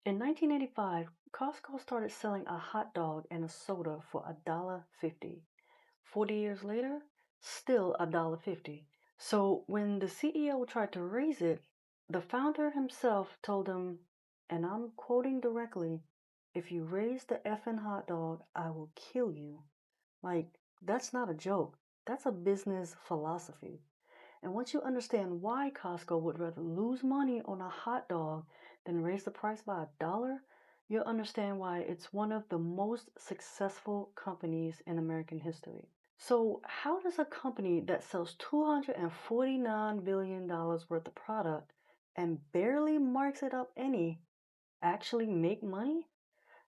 In 1985, Costco started selling a hot dog and a soda for $1.50. 40 years later, still $1.50. So when the CEO tried to raise it, the founder himself told him, and I'm quoting directly, "If you raise the effing hot dog, I will kill you." Like, that's not a joke. That's a business philosophy. And once you understand why Costco would rather lose money on a hot dog than raise the price by $1, you'll understand why it's one of the most successful companies in American history. So, how does a company that sells $249 billion worth of product and barely marks it up any actually make money?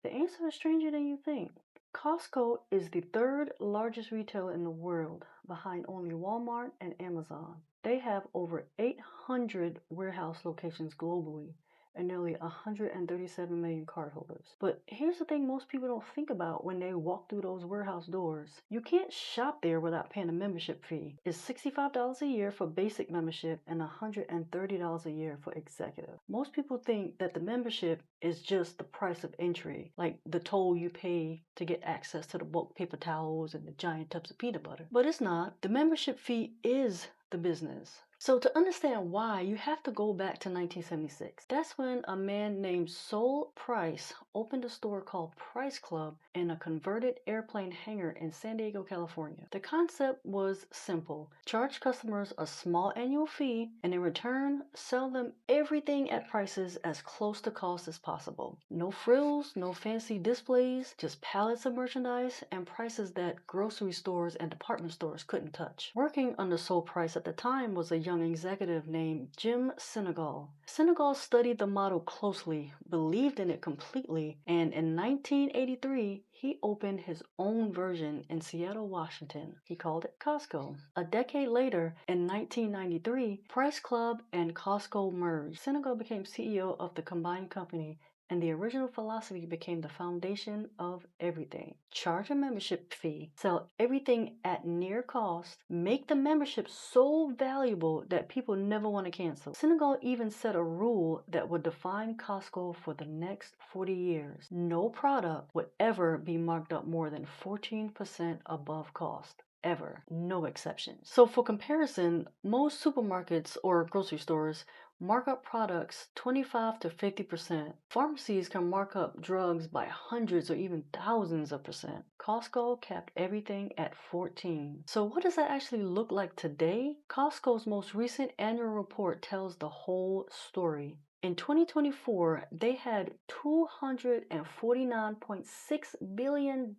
The answer is stranger than you think. Costco is the third largest retailer in the world, behind only Walmart and Amazon. They have over 800 warehouse locations globally and nearly 137 million cardholders. But here's the thing most people don't think about when they walk through those warehouse doors. You can't shop there without paying a membership fee. It's $65 a year for basic membership and $130 a year for executive. Most people think that the membership is just the price of entry, like the toll you pay to get access to the bulk paper towels and the giant tubs of peanut butter. But it's not. The membership fee is the business. So to understand why, you have to go back to 1976. That's when a man named Sol Price opened a store called Price Club in a converted airplane hangar in San Diego, California. The concept was simple. Charge customers a small annual fee and in return, sell them everything at prices as close to cost as possible. No frills, no fancy displays, just pallets of merchandise and prices that grocery stores and department stores couldn't touch. Working under Sol Price at the time was a young executive named Jim Sinegal. Sinegal studied the model closely, believed in it completely, and in 1983, he opened his own version in Seattle, Washington. He called it Costco. A decade later, in 1993, Price Club and Costco merged. Sinegal became CEO of the combined company, and the original philosophy became the foundation of everything. Charge a membership fee, sell everything at near cost, make the membership so valuable that people never want to cancel. Sinegal even set a rule that would define Costco for the next 40 years. No product would ever be marked up more than 14% above cost. Ever. No exceptions. So for comparison, most supermarkets or grocery stores mark up products 25 to 50%. Pharmacies can mark up drugs by hundreds or even thousands of percent. Costco kept everything at 14. So what does that actually look like today? Costco's most recent annual report tells the whole story. In 2024, they had $249.6 billion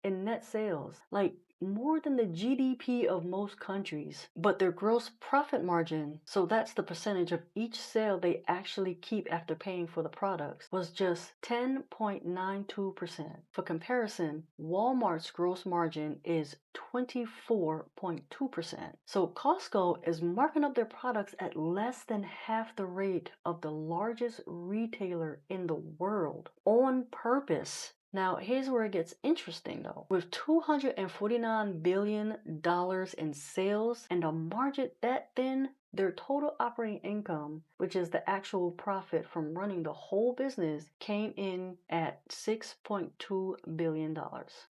in net sales. Like, more than the GDP of most countries. But their gross profit margin, so that's the percentage of each sale they actually keep after paying for the products, was just 10.92%. For comparison, Walmart's gross margin is 24.2%. So Costco is marking up their products at less than half the rate of the largest retailer in the world on purpose. Now, here's where it gets interesting though. With $249 billion in sales and a margin that thin, their total operating income, which is the actual profit from running the whole business, came in at $6.2 billion.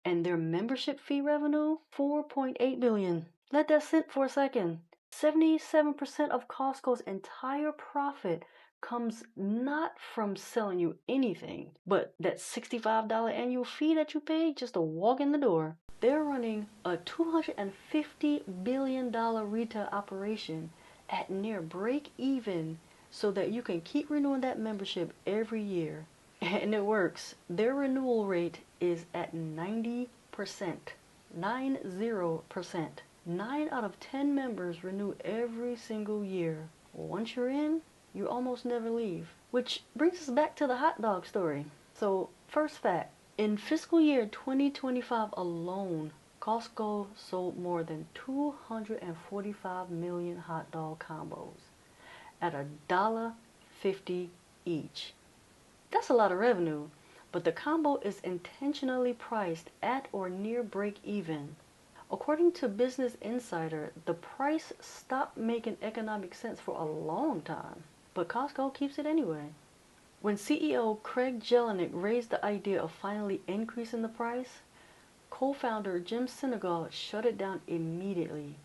And their membership fee revenue, $4.8 billion. Let that sit for a second. 77% of Costco's entire profit comes not from selling you anything, but that $65 annual fee that you pay just to walk in the door. They're running a $250 billion retail operation at near break even so that you can keep renewing that membership every year. And it works. Their renewal rate is at 90%. 90%. 9 out of 10 members renew every single year. Once you're in, you almost never leave. Which brings us back to the hot dog story. So, first fact, in fiscal year 2025 alone, Costco sold more than 245 million hot dog combos at $1.50 each. That's a lot of revenue, but the combo is intentionally priced at or near break even. According to Business Insider, the price stopped making economic sense for a long time, but Costco keeps it anyway. When CEO Craig Jelinek raised the idea of finally increasing the price, co-founder Jim Sinegal shut it down immediately.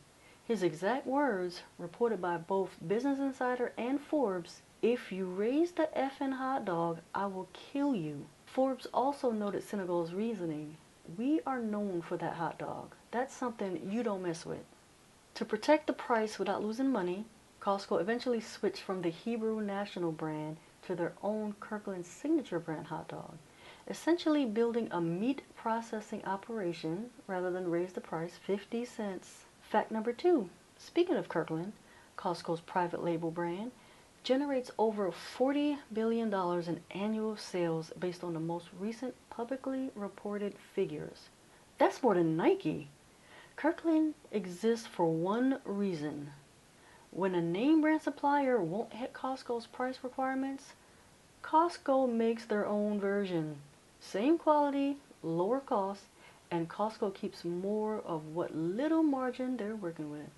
His exact words, reported by both Business Insider and Forbes, "If you raise the effing hot dog, I will kill you." Forbes also noted Sinegal's reasoning. "We are known for that hot dog. That's something you don't mess with." To protect the price without losing money, Costco eventually switched from the Hebrew national brand to their own Kirkland signature brand hot dog, essentially building a meat processing operation rather than raise the price 50 cents. Fact number 2. Speaking of Kirkland, Costco's private label brand generates over $40 billion in annual sales based on the most recent publicly reported figures. That's more than Nike. Kirkland exists for one reason. When a name brand supplier won't hit Costco's price requirements, Costco makes their own version. Same quality, lower cost, and Costco keeps more of what little margin they're working with.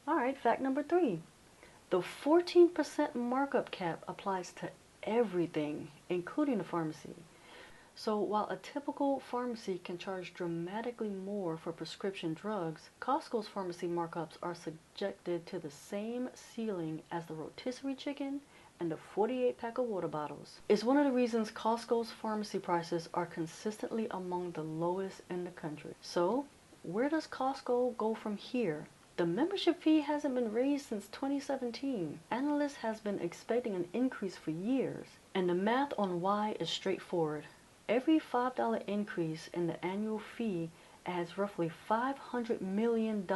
Alright, fact number 3. The 14% markup cap applies to everything, including the pharmacy. So while a typical pharmacy can charge dramatically more for prescription drugs, Costco's pharmacy markups are subjected to the same ceiling as the rotisserie chicken and the 48-pack of water bottles. It's one of the reasons Costco's pharmacy prices are consistently among the lowest in the country. So where does Costco go from here? The membership fee hasn't been raised since 2017. Analysts have been expecting an increase for years, and the math on why is straightforward. Every $5 increase in the annual fee adds roughly $500 million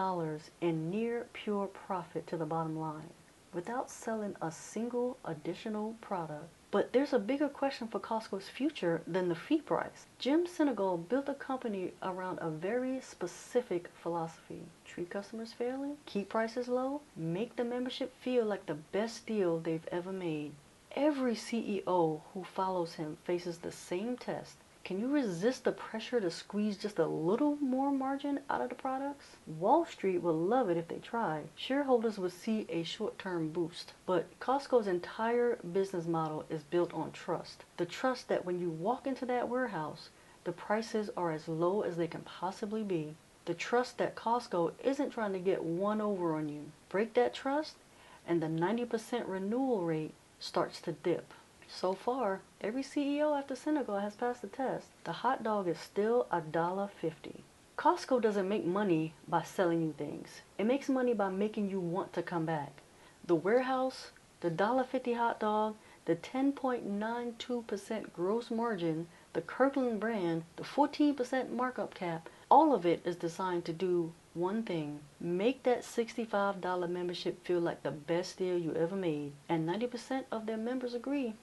in near pure profit to the bottom line, without selling a single additional product. But there's a bigger question for Costco's future than the fee price. Jim Sinegal built a company around a very specific philosophy: treat customers fairly, keep prices low, make the membership feel like the best deal they've ever made. Every CEO who follows him faces the same test. Can you resist the pressure to squeeze just a little more margin out of the products? Wall Street would love it if they tried. Shareholders would see a short-term boost. But Costco's entire business model is built on trust. The trust that when you walk into that warehouse, the prices are as low as they can possibly be. The trust that Costco isn't trying to get one over on you. Break that trust, and the 90% renewal rate starts to dip. So far, every CEO after Sinegal has passed the test. The hot dog is still $1.50. Costco doesn't make money by selling you things. It makes money by making you want to come back. The warehouse, the $1.50 hot dog, the 10.92% gross margin, the Kirkland brand, the 14% markup cap, all of it is designed to do one thing: make that $65 membership feel like the best deal you ever made. And 90% of their members agree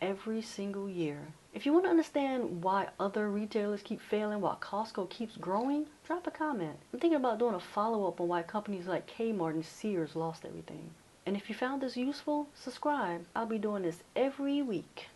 every single year. If you want to understand why other retailers keep failing while Costco keeps growing, drop a comment. I'm thinking about doing a follow-up on why companies like Kmart and Sears lost everything. And if you found this useful, subscribe. I'll be doing this every week.